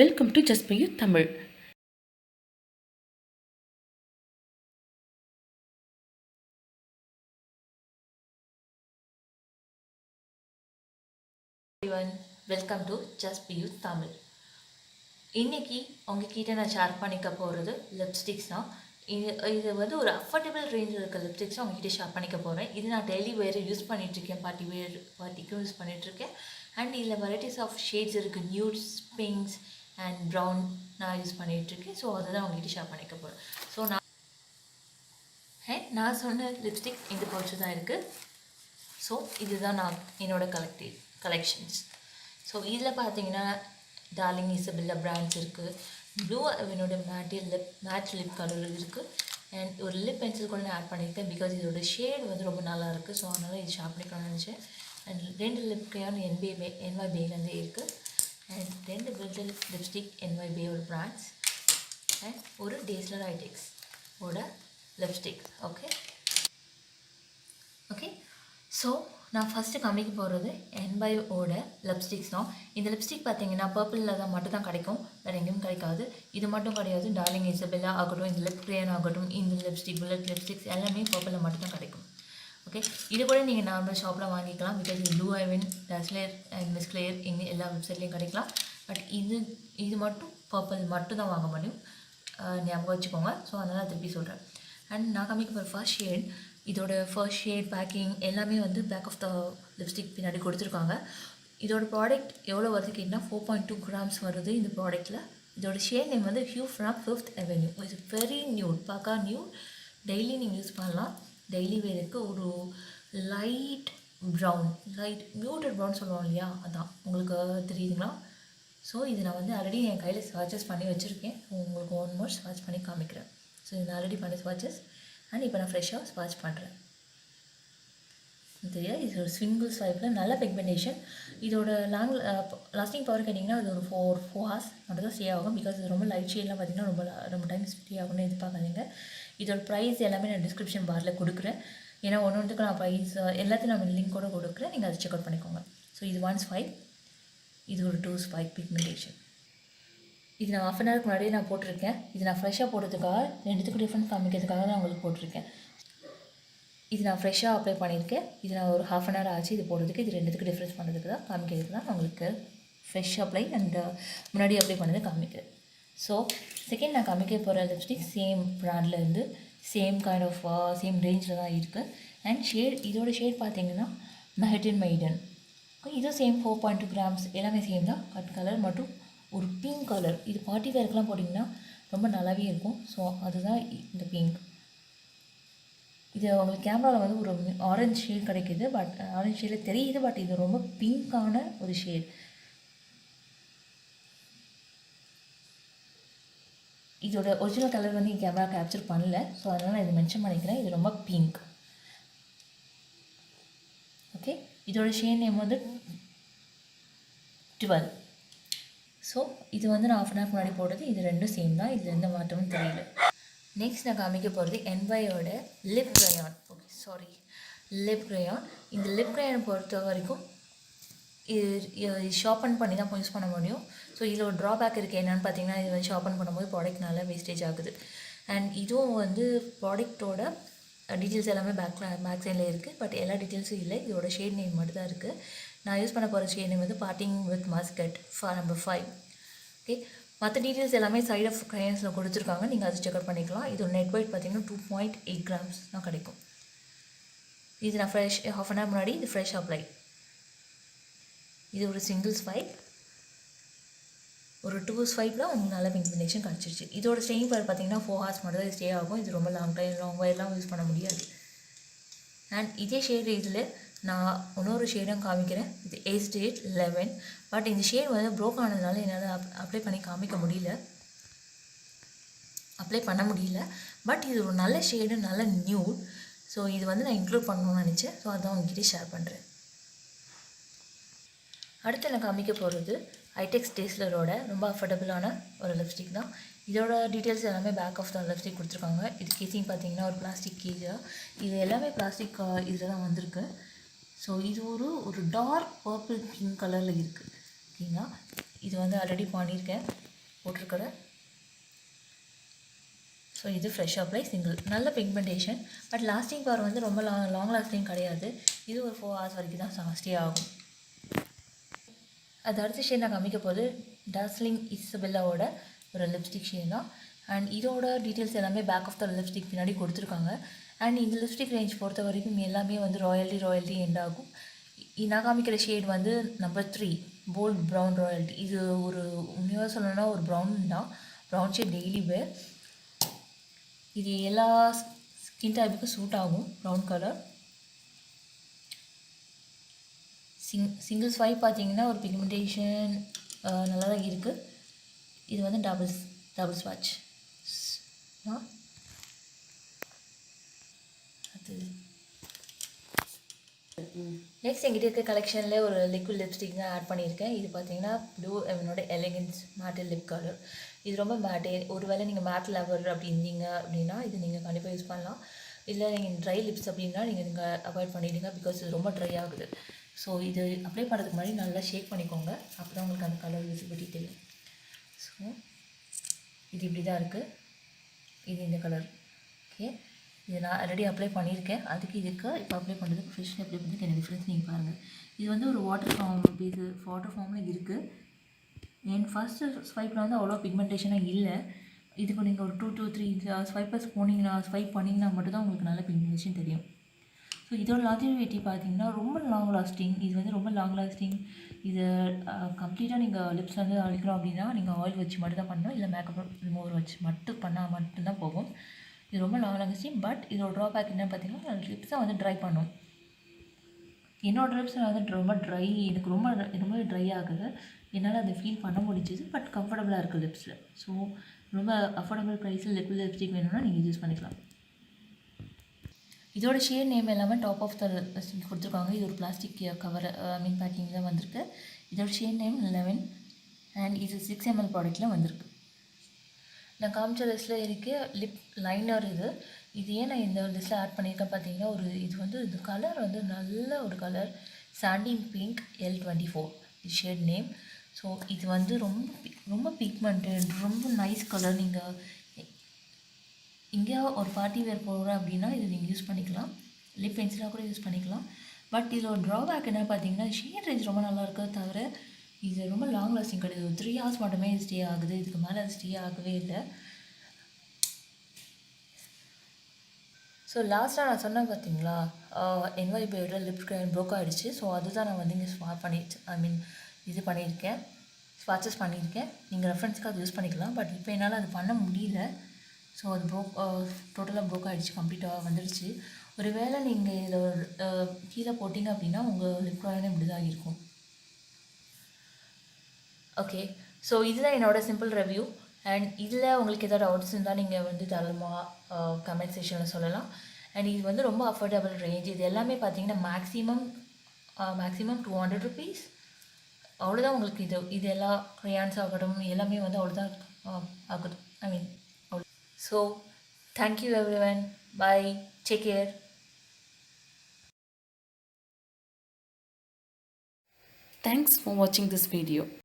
Welcome to just by you Tamil. Welcome to just by you Tamil. இன்றைக்கி உங்ககிட்ட நான் share பண்ணிக்க போகிறது லிப்ஸ்டிக்ஸ் தான். இது வந்து ஒரு அஃபோர்டபுள் ரேஞ்சில் இருக்க லிப்ஸ்டிக்ஸ் தான் உங்ககிட்ட ஷேர் பண்ணிக்க போகிறேன். இது நான் டெய்லி வேறு யூஸ் பண்ணிகிட்ருக்கேன், பார்ட்டிக்கும் யூஸ் பண்ணிகிட்ருக்கேன். அண்ட் இதில் வெரைட்டிஸ் ஆஃப் ஷேட்ஸ் இருக்குது, நியூட்ஸ், பிங்க்ஸ் அண்ட் ப்ரௌன் நான் யூஸ் பண்ணிகிட்ருக்கேன். ஸோ அதை தான் உங்ககிட்ட ஷேர் பண்ணிக்க போகிறேன். ஸோ நான் சொன்ன லிப்ஸ்டிக் இந்த பவுச்சு தான் இருக்குது. ஸோ இதுதான் நான் என்னோடய கலெக்ஷன்ஸ். ஸோ இதில் பார்த்தீங்கன்னா டார்லிங் இசபெல்லா பிராண்ட்ஸ் இருக்குது, ப்ளூ அவனோட மேட் லிப் கலர் இருக்குது, அண்ட் ஒரு லிப் பென்சில் கூட நான் ஆட் பண்ணியிருக்கேன். பிகாஸ் இதோட ஷேட் வந்து ரொம்ப நல்லா இருக்குது. ஸோ அதனால் இது ஷார்ப் பண்ணிக்கணும்னு நினச்சேன். அண்ட் 2 லிப் கிரையான் NYBலேருந்தே இருக்குது. அண்ட் 2 பில்டர் லிப்ஸ்டிக் NYBயோட பிராண்ட்ஸ், அண்ட் ஒரு டேஸ்லர் ஐடெக்ஸ் ஓட லிப்ஸ்டிக். ஓகே. ஸோ நான் ஃபஸ்ட்டு காமிக்க போகிறது NYBயோட லிப்ஸ்டிக்ஸ் தான். இந்த லிப்ஸ்டிக் பார்த்தீங்கன்னா பர்பிளில் தான் மட்டும் தான் கிடைக்கும், வேறு எங்கேயும் கிடைக்காது. இது மட்டும் கிடையாது, டார்லிங் இசபெல்லா ஆகட்டும், இந்த லிப் கிரையான் ஆகட்டும், இந்த லிப்ஸ்டிக், புல்லட் லிப்ஸ்டிக்ஸ் எல்லாமே பர்பிளில் மட்டும் தான் கிடைக்கும். ஓகே. இது கூட நீங்கள் நார்மல் ஷாப்பில் வாங்கிக்கலாம். பிகாஸ் இது Blue Heaven, Dazzler and Miss Claire இங்கே எல்லா வெப்சைட்லேயும் கிடைக்கலாம். பட் இது மட்டும் பர்பிள் மட்டும் தான் வாங்க முடியும், ஞாபகம் வச்சுக்கோங்க. ஸோ அதனால் திருப்பி சொல்கிறேன். அண்ட் நான் காமிக்க போகிற ஃபர்ஸ்ட் ஷேட், இதோட ஃபர்ஸ்ட் ஷேட் பேக்கிங் எல்லாமே வந்து பேக் ஆஃப் த லிப்ஸ்டிக் பின்னாடி கொடுத்துருக்காங்க. இதோட ப்ராடக்ட் எவ்வளோ வருது கேட்டால் 4.2 grams வருது இந்த ப்ராடக்ட்டில். இதோட ஷேட் நேம் வந்து hue from 5th Avenue. It's very nude, பார்க்க நியூ, டெய்லி நீங்கள் யூஸ் பண்ணலாம். டெய்லி வேருக்கு ஒரு light brown, light muted brown சொல்லுவோம் இல்லையா, அதான் உங்களுக்கு தெரியுதுங்களா? ஸோ இது நான் வந்து ஆல்ரெடி என் கையில் ஸ்வாட்சஸ் பண்ணி வச்சுருக்கேன். உங்களுக்கு ஒன் மோர் ஸ்வாட்ச் பண்ணி காமிக்கிறேன். ஸோ இது நான் ஆல்ரெடி பண்ணி ஸ்வாட்சஸ், அண்ட் இப்போ நான் ஃப்ரெஷ்ஷாக ஸ்வாட்ச் பண்ணுறேன். தெரியாது, இது ஒரு சிங்கிள் ஸ்வைப்பில் நல்ல பிக்மெண்டேஷன். இதோட லாஸ்டிங் பவர் கேட்டிங்கன்னா அது ஒரு 4 hours மட்டும் தான் ஸ்டே ஆகும். பிகாஸ் இது ரொம்ப லைட் ஷேட்லாம் பார்த்திங்கன்னா ரொம்ப டைம் ஸ்டே ஆகும்னு எதிர்பார்க்காதீங்க. இதோட ப்ரைஸ் எல்லாமே நான் டிஸ்கிரிப்ஷன் பாரில் கொடுக்குறேன். ஏன்னா ஒன்றுக்கு நான் ப்ரைஸ் எல்லாத்தையும் நான் லிங்க் கூட கொடுக்குறேன், நீங்கள் அதை செக் அவுட் பண்ணிக்கோங்க. ஸோ இது 1 swipe, இது ஒரு 2 swipe பிக்மெண்டேஷன். இது நான் 1/2 hour முன்னாடியே நான் போட்டிருக்கேன். இது நான் ஃப்ரெஷ்ஷாக போடுறதுக்காக, ரெண்டுத்துக்கும் டிஃப்ரெண்ட் காமிக்கிறதுக்காக தான் உங்களுக்கு போட்டிருக்கேன். இது நான் ஃப்ரெஷ்ஷாக அப்ளை பண்ணியிருக்கேன். இது நான் ஒரு 1/2 hour ஆச்சு இது போடுறதுக்கு. இது ரெண்டுத்துக்கு டிஃப்ரென்ஸ் பண்ணுறதுக்கு தான், காமிக்கிறதுக்கு தான் உங்களுக்கு ஃப்ரெஷ் அப்ளை அண்ட் முன்னாடி அப்ளை பண்ணதை காமிக்கிறேன். ஸோ செகண்ட் நான் காமிக்க போகிற லிப்ஸ்டிக் சேம் ப்ராண்ட்லேருந்து சேம் கைண்ட் ஆஃப் சேம் ரேஞ்சில் தான் இருக்குது. அண்ட் ஷேட், இதோட ஷேட் பார்த்தீங்கன்னா மெய்டன். இதுவும் சேம் 4.2 grams, எல்லாமே சேம் தான். கட் கலர் மட்டும் ஒரு பிங்க் கலர். இது பார்ட்டி வேர்க்கெலாம் போட்டிங்கன்னா ரொம்ப நல்லாவே இருக்கும். ஸோ அதுதான் இந்த பிங்க். இது உங்களுக்கு கேமராவில் வந்து ஒரு ஆரஞ்சு ஷேட் கிடைக்கிது, பட் ஆரஞ்சு ஷேடில் தெரியுது, பட் இது ரொம்ப பிங்க்கான ஒரு ஷேட். இதோட ஒரிஜினல் கலர் வந்து கேமரா கேப்சர் பண்ணல, ஸோ அதனால் நான் இதை மென்ஷன் பண்ணிக்கிறேன். இது ரொம்ப பிங்க். ஓகே. இதோட ஷேட் நேம் வந்து 12. ஸோ இது வந்து நான் 1/2 hour முன்னாடி போட்டது. இது ரெண்டும் சேம் தான், இதில் எந்த மாற்றமும் தெரியல. நெக்ஸ்ட் நான் காமிக்க போகிறது NYBயோட லிப் கிரையான். Lip crayon. இந்த லிப் கிரையான் பொறுத்த வரைக்கும் இது ஷார்பன் பண்ணி தான் யூஸ் பண்ண முடியும். ஸோ இதில் ஒரு ட்ராபேக் இருக்குது. என்னென்னு பார்த்தீங்கன்னா, இது வந்து ஷார்பன் பண்ணும்போது ப்ராடக்ட் நல்லா வேஸ்டேஜ் ஆகுது. அண்ட் இதுவும் வந்து ப்ராடக்டோட டீட்டெயில்ஸ் எல்லாமே பேக் சைடில் இருக்குது, பட் எல்லா டீட்டெயில்ஸும் இல்லை. இதோட ஷேட் நேம் மட்டும் தான் இருக்குது. நான் யூஸ் பண்ண போகிற ஷேட் நேம் வந்து partying with Muscat number 5. Okay. மற்ற டீட்டெயில்ஸ் எல்லாமே சைட் ஆஃப் க்ரையான்ஸில் கொடுத்துருக்காங்க, நீங்கள் அதை செக் அவுட் பண்ணிக்கலாம். இதோட நெட் வெயிட் பார்த்தீங்கன்னா 2.8 grams தான் கிடைக்கும். இது நான் 1/2 hour முன்னாடி இது ஃப்ரெஷ் அப்ளை. இது ஒரு சிங்கிள் ஸ்வைப், ஒரு 2 swipeல உங்களுக்கு நல்ல பிக்மெண்டேஷன் கிடச்சிருச்சு. இதோட ஸ்டேயிங் பவர் பார்த்தீங்கன்னா 4 hours மட்டும் தான் ஸ்டே ஆகும். இது ரொம்ப லாங் வயர்லாம் யூஸ் பண்ண முடியாது. அண்ட் இதே ஷேட் இதில் நான் இன்னொரு ஷேடும் காமிக்கிறேன். இது ஏஜ் 11. பட் இந்த ஷேட் வந்து ப்ரோக் ஆனதுனால என்னால் அப்ளை பண்ண முடியல. பட் இது ஒரு நல்ல ஷேடு, நல்ல நியூட். ஸோ இது வந்து நான் இன்க்ளூட் பண்ணணும்னு நினச்சேன். ஸோ அதான் உங்ககிட்ட ஷேர் பண்ணுறேன். அடுத்து நான் காமிக்க போகிறது ஐடெக்ஸ் டேஸ்லரோட ரொம்ப அஃபோர்டபுளான ஒரு லிப்ஸ்டிக் தான். இதோட டீட்டெயில்ஸ் எல்லாமே பேக் ஆஃப் த லிப்ஸ்டிக் கொடுத்துருக்காங்க. இது கேசிங் பார்த்தீங்கன்னா ஒரு பிளாஸ்டிக் கேஜா, இது எல்லாமே பிளாஸ்டிக் இதில் தான் வந்திருக்கு. ஸோ இது ஒரு டார்க் பர்பிள் பிங்க் கலரில் இருக்குது. ஓகேங்களா? இது வந்து ஆல்ரெடி பண்ணியிருக்கேன் போட்டிருக்கிறேன். ஸோ இது ஃப்ரெஷ் அப்ளை சிங்கிள், நல்ல பிக்மெண்டேஷன். பட் லாஸ்டிங் பவர் வந்து ரொம்ப லாங் லாஸ்டிங் கிடையாது. இது ஒரு 4 hours வரைக்கும் தான் ஸ்டே ஆகும். அது அடுத்த ஷேட் நான் காமிக்க போது டார்ஸ்லிங் இசபெல்லாவோட ஒரு லிப்ஸ்டிக் ஷேட் தான். அண்ட் இதோட டீட்டெயில்ஸ் எல்லாமே பேக் ஆஃப் த லிப்ஸ்டிக் பின்னாடி கொடுத்துருக்காங்க. அண்ட் இந்த லிப்ஸ்டிக் ரேஞ்ச் பொறுத்த வரைக்கும் எல்லாமே வந்து ராயல்ட்டி எண்ட் ஆகும். நான் காமிக்கிற ஷேட் வந்து நம்பர் 3 போல்ட் ப்ரௌன் ராயல்ட்டி. இது ஒரு உண்மையாக சொல்லணும்னா ஒரு ப்ரௌன் தான், ப்ரௌன் ஷேட் டெய்லி வேர். இது எல்லா ஸ்கின் டைப்புக்கும் சூட் ஆகும். ப்ரௌன் கலர் சிங்கிள் ஸ்வைப் பார்த்தீங்கன்னா ஒரு பிக்மெண்டேஷன் நல்லா தான் இருக்குது. இது வந்து டபுள் ஸ்வாட்ச். அது நெக்ஸ்ட் எங்கிட்ட இருக்க கலெக்ஷனில் ஒரு லிக்விட் லிப்ஸ்டிக் தான் ஆட் பண்ணியிருக்கேன். இது பார்த்தீங்கன்னா ப்ளூ என்னோட எலிகன்ஸ் மேட்டல் லிப் கலர். இது ரொம்ப மேட்டே, ஒருவேளை நீங்கள் மேட் லவர் அப்படி இருந்தீங்க அப்படின்னா இது நீங்கள் கண்டிப்பாக யூஸ் பண்ணலாம். இல்லை நீங்கள் ட்ரை லிப்ஸ் அப்படின்னா நீங்கள் அவாய்ட் பண்ணிவிடுங்க, பிகாஸ் இது ரொம்ப ட்ரை ஆகுது. ஸோ இது அப்ளை பண்ணுறதுக்கு முன்னாடி நல்லா ஷேக் பண்ணிக்கோங்க, அப்போ தான் உங்களுக்கு அந்த கலர் விசிபிலிட்டி தெரியும். ஸோ இது இப்படி தான் இருக்குது. இது இந்த கலர். ஓகே, இது நான் ஆல்ரெடி அப்ளை பண்ணியிருக்கேன். அதுக்கு இதுக்கு இப்போ அப்ளை பண்ணுறதுக்கு ஃப்ரெஷ்ஷாக அப்ளை பண்ணுறதுக்கு என்ன டிஃப்ரென்ஸ் நீங்கள் பாருங்கள். இது வந்து ஒரு வாட்டர் ஃபார்மில் இருக்குது. என் ஃபஸ்ட்டு ஸ்வைப்பில் வந்து அவ்வளோ பிக்மெண்டேஷனாக இல்லை. இதுக்கு நீங்கள் ஒரு 2 to 3 ஸ்வைப்பர்ஸ் ஸ்வைப் பண்ணிங்கன்னா மட்டும்தான் உங்களுக்கு நல்ல பிக்மெண்டேஷன் தெரியும். ஸோ இதோட லாஞ்சிவிட்டி பார்த்தீங்கன்னா ரொம்ப லாங் லாஸ்டிங். இது வந்து ரொம்ப லாங் லாஸ்டிங். இது கம்ப்ளீட்டாக நீங்கள் லிப்ஸ் வந்து அழிக்கணும் அப்படின்னா நீங்கள் ஆயில் வச்சு மட்டும் தான் பண்ணணும், இல்லை மேக்கப் ரிமூவர் வச்சு பண்ணால் மட்டும்தான் போகும். இது ரொம்ப லாங் லாஸ்டிங். பட் இதோட ட்ராபேக் என்னென்னு பார்த்தீங்கன்னா லிப்ஸை வந்து ட்ரை பண்ணும். என்னோடய லிப்ஸ் வந்து ரொம்ப ட்ரை, எனக்கு ரொம்ப ட்ரை ஆகுது. என்னால் அதை ஃபீல் பண்ண முடிஞ்சுது. பட் கம்ஃபர்டபுளாக இருக்குது லிப்ஸில். ஸோ ரொம்ப அஃபோர்டபுள் ப்ரைஸில் லிக்விட் லிப்ஸ்டிக் வேணும்னா நீங்கள் யூஸ் பண்ணிக்கலாம். இதோட ஷேட் நேம் எல்லாமே டாப் ஆஃப் த லிஸ்டிக் கொடுத்துருக்காங்க. இது ஒரு பிளாஸ்டிக் கவர் பேக்கிங் தான் வந்திருக்கு. இதோட ஷேட் நேம் 11 அண்ட் இது 6 ml ப்ராடக்ட்டில் வந்திருக்கு. நான் காமிச்ச லிஸ்ட்டில் இருக்க லிப் லைனர் இது ஏன் நான் இந்த லிஸ்ட்டில் ஆட் பண்ணியிருக்கேன் பார்த்தீங்கன்னா, இது வந்து இந்த கலர் வந்து நல்ல ஒரு கலர், சாண்டின் பிங்க் L24 இது ஷேட் நேம். ஸோ இது வந்து ரொம்ப பிக்மெண்டட், ரொம்ப நைஸ் கலர். நீங்கள் இங்கே ஒரு பார்ட்டி வேர் போகிறோம் அப்படின்னா இது நீங்கள் யூஸ் பண்ணிக்கலாம். லிப் பென்சிலாக கூட யூஸ் பண்ணிக்கலாம். பட் இதில் ஒரு ட்ராபேக் என்ன பார்த்தீங்கன்னா, ஷேட் ரேஞ்ச் ரொம்ப நல்லா இருக்கிறது தவிர இது ரொம்ப லாங் லாஸ்டிங் கிடையாது. ஒரு 3 hours மட்டுமே ஸ்டே ஆகுது. இதுக்கு மேலே அது ஸ்டே ஆகவே இல்லை. ஸோ லாஸ்ட்டாக நான் சொன்னேன் பார்த்தீங்களா, NYBயோட லிப் கிரைன் ப்ரோக் ஆகிடுச்சு. ஸோ அதுதான் நான் வந்து இங்கே இது பண்ணியிருக்கேன், ஸ்வாட்சஸ் பண்ணியிருக்கேன். நீங்கள் ரெஃபரன்ஸ்க்கு அது யூஸ் பண்ணிக்கலாம். பட் இப்போ என்னால் அது பண்ண முடியல. ஸோ அது டோட்டலாக ப்ரோக் ஆகிடுச்சு, கம்ப்ளீட்டாக வந்துடுச்சு. ஒரு வேளை நீங்கள் இதில் கீழே போட்டிங்க அப்படின்னா உங்கள் லிப் கிரைன் இப்படி தான் இருக்கும். ஓகே, ஸோ இதுதான் என்னோடய சிம்பிள் ரிவ்யூ. அண்ட் இதில் உங்களுக்கு எதாவது டவுட்ஸ் இருந்தால் நீங்கள் வந்து தாராளமாக கமெண்ட் செக்ஷனில் சொல்லலாம். அண்ட் இது வந்து ரொம்ப அஃபோர்டபுள் ரேஞ்ச். இது எல்லாமே பார்த்தீங்கன்னா மேக்ஸிமம் 200 rupees. அவ்வளோதான் உங்களுக்கு இது எல்லா க்ரையான்ஸ் ஆகட்டும் எல்லாமே வந்து அவ்வளோதான் ஆகுது. So thank you everyone. Bye, take care. Thanks for watching this video.